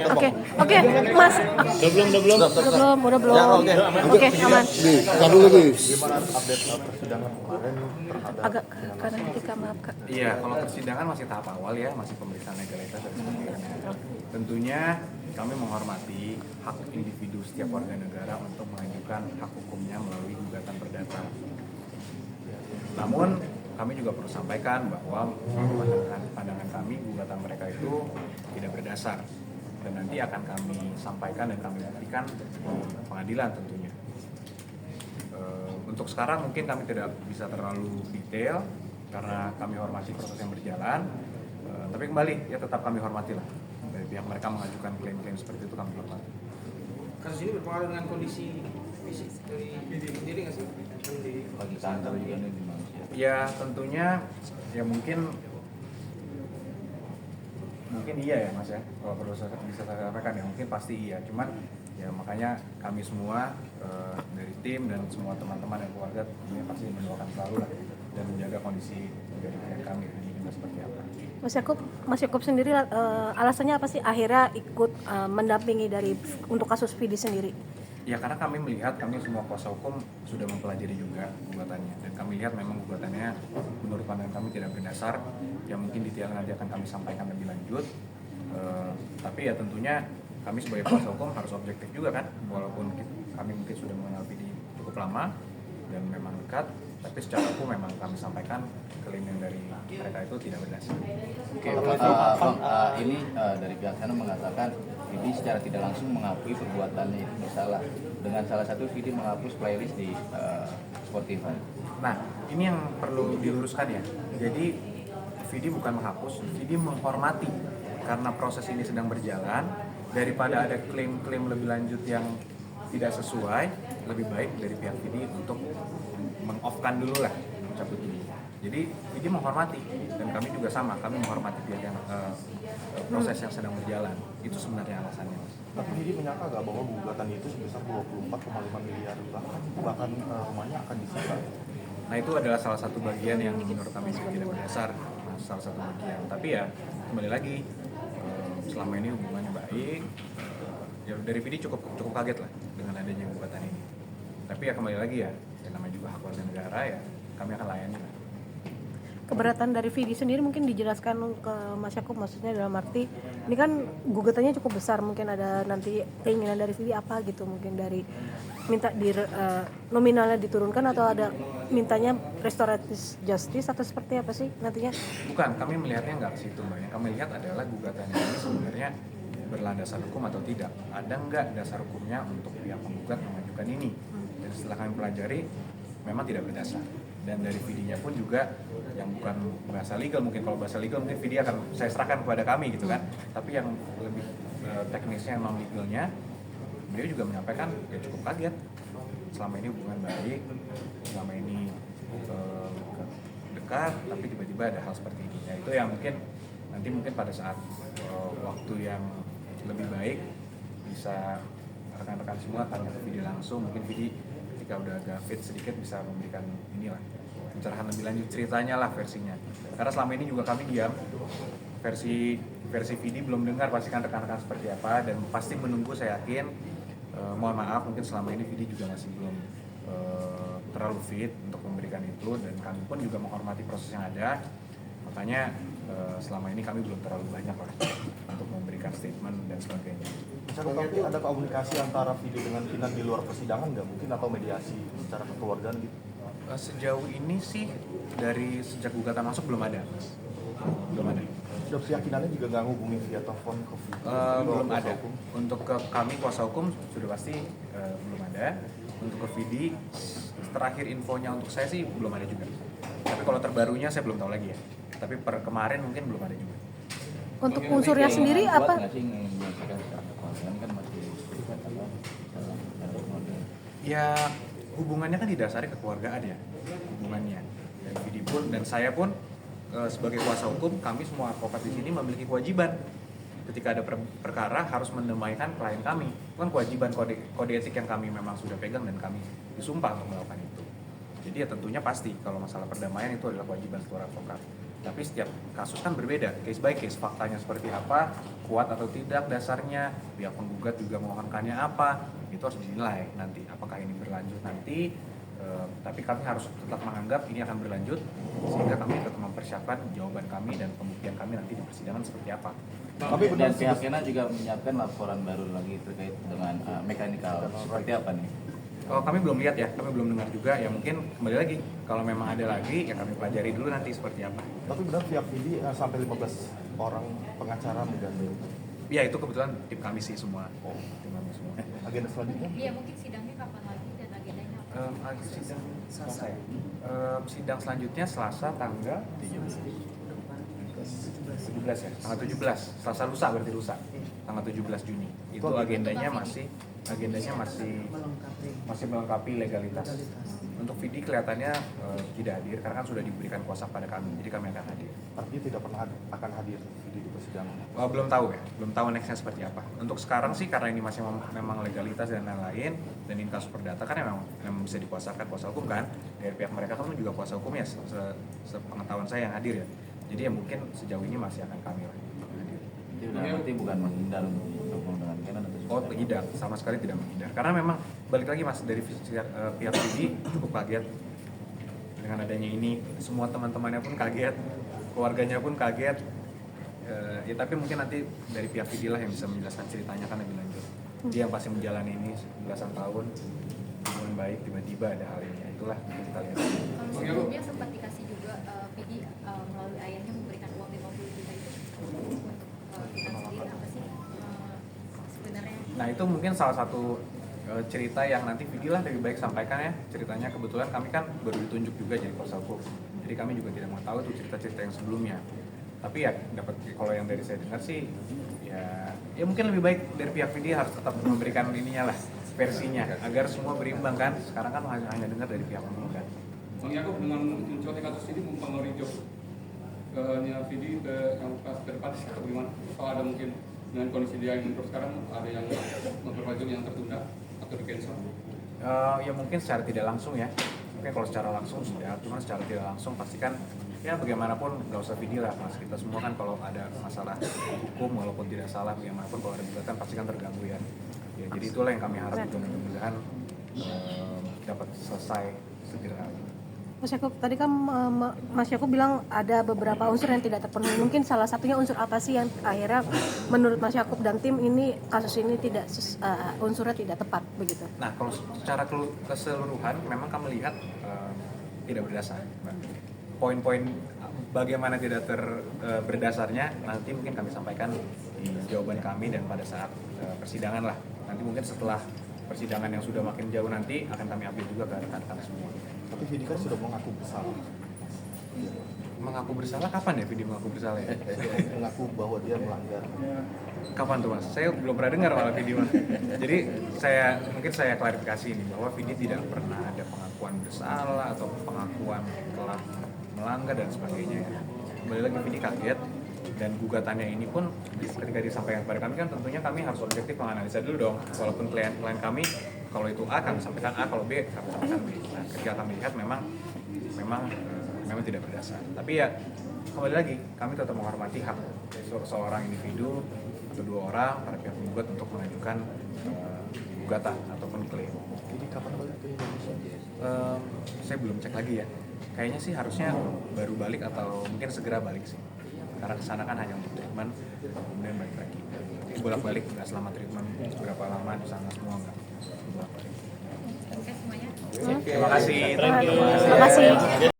Oke, Mas. Udah belum. Ya, Oke, aman. Tahan dulu nih. Gimana update persidangan kemarin terhadap Agak kanan ketika maaf Kak. Iya, kalau persidangan masih tahap awal ya, masih pemeriksaan legalitas dan sebagainya. Tentunya kami menghormati hak individu setiap warga negara untuk mengajukan hak hukumnya melalui gugatan perdata. Namun kami juga perlu sampaikan bahwa pandangan kami gugatan mereka itu tidak berdasar dan nanti akan kami sampaikan dan kami buktikan di pengadilan tentunya. Untuk sekarang mungkin kami tidak bisa terlalu detail karena kami hormati proses yang berjalan. Tapi kembali ya tetap kami hormati lah. Dari pihak mereka mengajukan klaim-klaim seperti itu kami hormati. Kasus ini berpengaruh dengan kondisi fisik dari diri sendiri nggak sih? bagi kantor juga nih di manusia. Ya tentunya ya mungkin iya ya Mas ya, kalau perlu bisa saya sampaikan ya mungkin pasti iya, cuman ya makanya kami semua dari tim dan semua teman-teman dan keluarga tentunya pasti mendoakan selalu lah dan menjaga kondisi dari kami ini seperti apa. Mas Yakub sendiri alasannya apa sih akhirnya ikut mendampingi untuk kasus Vidi sendiri? Ya karena kami melihat kami semua kuasa hukum sudah mempelajari juga gugatannya dan kami lihat memang gugatannya menurut pandangan kami tidak berdasar. Ya mungkin detailnya nanti akan kami sampaikan lebih lanjut. Tapi ya tentunya kami sebagai kuasa hukum harus objektif juga kan, walaupun kami mungkin sudah mengenal Vidi cukup lama dan memang dekat, tapi secara hukum memang kami sampaikan klaim yang dari mereka itu tidak berdasar. Oke, ini dari pihak sana mengatakan Vidi secara tidak langsung mengakui perbuatannya itu bersalah dengan salah satu Vidi menghapus playlist di Spotify. Nah, ini yang perlu diluruskan ya. Jadi Vidi bukan menghapus, Vidi menghormati karena proses ini sedang berjalan. Daripada ada klaim-klaim lebih lanjut yang tidak sesuai, lebih baik dari pihak Vidi untuk meng-off-kan dulu lah, mencabut dulu. Jadi Vidi menghormati dan kami juga sama, kami menghormati pihak yang proses yang sedang berjalan. Itu sebenarnya alasannya, Mas. Tapi Vidi menyangka nggak bahwa gugatan itu sebesar 24,5 miliar bahkan rumahnya akan disita? Nah itu adalah salah satu bagian yang menurut kami tidak berdasar, salah satu bagian. Tapi ya kembali lagi, selama ini hubungannya baik, ya dari Vidi cukup kaget lah dengan adanya gugatan ini. Tapi ya kembali lagi ya namanya juga hak warga negara ya kami akan layani lah. Keberatan dari Vidi sendiri mungkin dijelaskan ke Mas Yakub, maksudnya dalam arti ini kan gugatannya cukup besar, mungkin ada nanti keinginan dari Vidi apa gitu, mungkin dari minta nominalnya diturunkan atau ada mintanya restoratif justice atau seperti apa sih nantinya? Bukan, kami melihatnya nggak ke situ Mbak. Yang kami lihat adalah gugatan ini sebenarnya berlandasar hukum atau tidak. Ada nggak dasar hukumnya untuk pihak penggugat mengajukan ini? Dan setelah kami pelajari, memang tidak berdasar. Dan dari Vidi-nya pun juga yang bukan bahasa legal, mungkin kalau bahasa legal mungkin Vidi akan saya serahkan kepada kami gitu kan. Tapi yang lebih teknisnya, non legalnya, beliau juga menyampaikan ya cukup kaget. Selama ini hubungan baik, selama ini dekat, tapi tiba-tiba ada hal seperti ini. Ya itu yang mungkin pada saat waktu yang lebih baik bisa rekan-rekan semua tanya ke Vidi langsung, mungkin Vidi ketika udah agak fit sedikit bisa memberikan inilah pencerahan lebih lanjut ceritanya lah versinya. Karena selama ini juga kami diam, versi Vidi belum dengar pastikan rekan-rekan seperti apa dan pasti menunggu, saya yakin. Mohon maaf mungkin selama ini Vidi juga masih belum terlalu fit untuk memberikan itu dan kami pun juga menghormati proses yang ada, makanya selama ini kami belum terlalu banyak lah untuk memberikan statement dan sebagainya. Tapi ada komunikasi antara Vidi dengan Kinan di luar persidangan nggak mungkin, atau mediasi secara kekeluargaan gitu? Sejauh ini sih dari sejak gugatan masuk belum ada. Sudah pihak Kinannya juga nggak ngubungin via telepon ke Vidi? Belum ada. Untuk ke kami kuasa hukum sudah pasti belum ada. Untuk ke Vidi terakhir infonya untuk saya sih belum ada juga. Tapi kalau terbarunya saya belum tahu lagi ya. Tapi per kemarin mungkin belum ada juga. Untuk unsurnya sendiri apa? Ya hubungannya kan didasari kekeluargaan ya, hubungannya. Dan Vidi pun dan saya pun sebagai kuasa hukum, kami semua advokat di sini memiliki kewajiban ketika ada perkara harus mendamaikan klien kami. Itu kan kewajiban kode etik yang kami memang sudah pegang dan kami disumpah untuk melakukan itu. Jadi ya tentunya pasti kalau masalah perdamaian itu adalah kewajiban seluruh advokat. Tapi setiap kasus kan berbeda, case by case, faktanya seperti apa, kuat atau tidak dasarnya, pihak penggugat juga mohonkannya apa, itu harus dinilai nanti apakah ini berlanjut nanti. Tapi kami harus tetap menganggap ini akan berlanjut sehingga kami tetap mempersiapkan jawaban kami dan pembuktian kami nanti di persidangan seperti apa. Tapi Dan benar pihak Kena juga menyiapkan laporan baru lagi terkait dengan mekanikal seperti apa nih? Kalau kami belum lihat ya, kami belum dengar juga, ya mungkin kembali lagi, kalau memang ada lagi ya kami pelajari dulu nanti seperti apa. Tapi benar pihak Vidi sampai 15 orang pengacara menggandeng. Ya itu kebetulan tim kami sih semua. Oh. Tim kami semua. Agenda selanjutnya? Iya, mungkin sidangnya kapan lagi dan agendanya apa? Sidang Selasa ya? Sidang selanjutnya Selasa tanggal 17 ya, tanggal 17, Selasa lusa berarti lusa, tanggal 17 Juni. Itu agendanya masih melengkapi legalitas. Untuk Vidi kelihatannya tidak hadir karena kan sudah diberikan kuasa pada kami, jadi kami akan hadir. Artinya tidak pernah akan hadir Vidi di persidangan. Belum tahu ya, belum tahu nextnya seperti apa. Untuk sekarang sih karena ini masih memang legalitas dan lain-lain, dan ini kasus perdata kan memang bisa dikuasakan kuasa hukum kan. Dari pihak mereka kan juga kuasa hukumnya, sepengetahuan saya yang hadir ya. Jadi ya mungkin sejauh ini masih akan kami lah hadir. Itu berarti bukan menghindar untuk berhubung dengan Kena atau Oh tidak, sama sekali tidak menghindar. Karena memang balik lagi mas dari pihak Vidi cukup kaget dengan adanya ini. Semua teman-temannya pun kaget, keluarganya pun kaget. Ya tapi mungkin nanti dari pihak Vidi lah yang bisa menjelaskan ceritanya kan lebih lanjut. Dia yang pasti menjalani ini belasan tahun hubungan baik, tiba-tiba ada hal ini. Itulah yang kita lihat. Kalau sebelumnya sempat dikasih juga Vidi melalui ayahnya memberikan uang 50 juta itu untuk kita sendiri apa sih sebenarnya? Nah itu mungkin salah satu cerita yang nanti Vidi lah lebih baik sampaikan ya. Ceritanya kebetulan kami kan baru ditunjuk juga jadi kuasa hukum. Jadi kami juga tidak mau tahu tuh cerita-cerita yang sebelumnya. Tapi ya dapat kalau yang dari saya dengar sih ya mungkin lebih baik dari pihak Vidi harus tetap memberikan ininya lah versinya agar semua berimbang kan. Sekarang kan hanya dengar dari pihak penggugat. Bang Yakub dengan mencuatnya kasus ini mempengaruhi job Vidi ke yang pas ke depan atau bagaimana? Kalau ada mungkin dengan kondisi dia yang menurut sekarang ada yang memperpanjang yang tertunda atau di cancel? Ya mungkin secara tidak langsung ya. Mungkin kalau secara langsung sudah, cuma secara tidak langsung pastikan ya bagaimanapun nggak usah video lah mas, kita semua kan kalau ada masalah hukum walaupun tidak salah bagaimanapun kalau ada gugatan pasti kan terganggu ya. Jadi itulah yang kami harap mudah-mudahan dapat selesai segera. Mas Yakub, tadi kan Mas Yakub bilang ada beberapa unsur yang tidak terpenuhi. Mungkin salah satunya unsur apa sih yang akhirnya menurut Mas Yakub dan tim ini kasus ini tidak unsurnya tidak tepat begitu? Nah kalau secara keseluruhan memang kami lihat tidak berdasar. Poin-poin bagaimana tidak berdasarnya nanti mungkin kami sampaikan di jawaban kami dan pada saat persidangan lah. Nanti mungkin setelah persidangan yang sudah makin jauh nanti akan kami update juga ke rekan-rekan semua. Tapi Vidi kan sudah mengaku bersalah. Mengaku bersalah kapan ya Vidi mengaku bersalah ya? Mengaku bahwa dia melanggar. Kapan tuh mas? Saya belum pernah dengar malah Vidi mas. Jadi mungkin saya klarifikasi ini bahwa Vidi tidak pernah ada pengakuan bersalah atau pengakuan telah melanggar dan sebagainya. Kembali lagi Vidi kaget dan gugatannya ini pun ketika disampaikan kepada kami kan tentunya kami harus objektif menganalisa dulu dong. Walaupun klien kami kalau itu A kami sampaikan A, kalau B kami sampaikan B. Nah ketika kami lihat memang tidak berdasar. Tapi ya kembali lagi kami tetap menghormati hak seorang individu atau dua orang para pihak penggugat untuk mengajukan gugatan ataupun klaim. Jadi kapan balik ke Indonesia? Saya belum cek lagi ya. Kayaknya sih harusnya baru balik atau mungkin segera balik sih. Karena kesana kan hanya untuk treatment, kemudian balik lagi. Jadi bolak-balik nggak selama treatment berapa lama di sana semua nggak bolak-balik. Oke semuanya. Terima kasih. Terima kasih.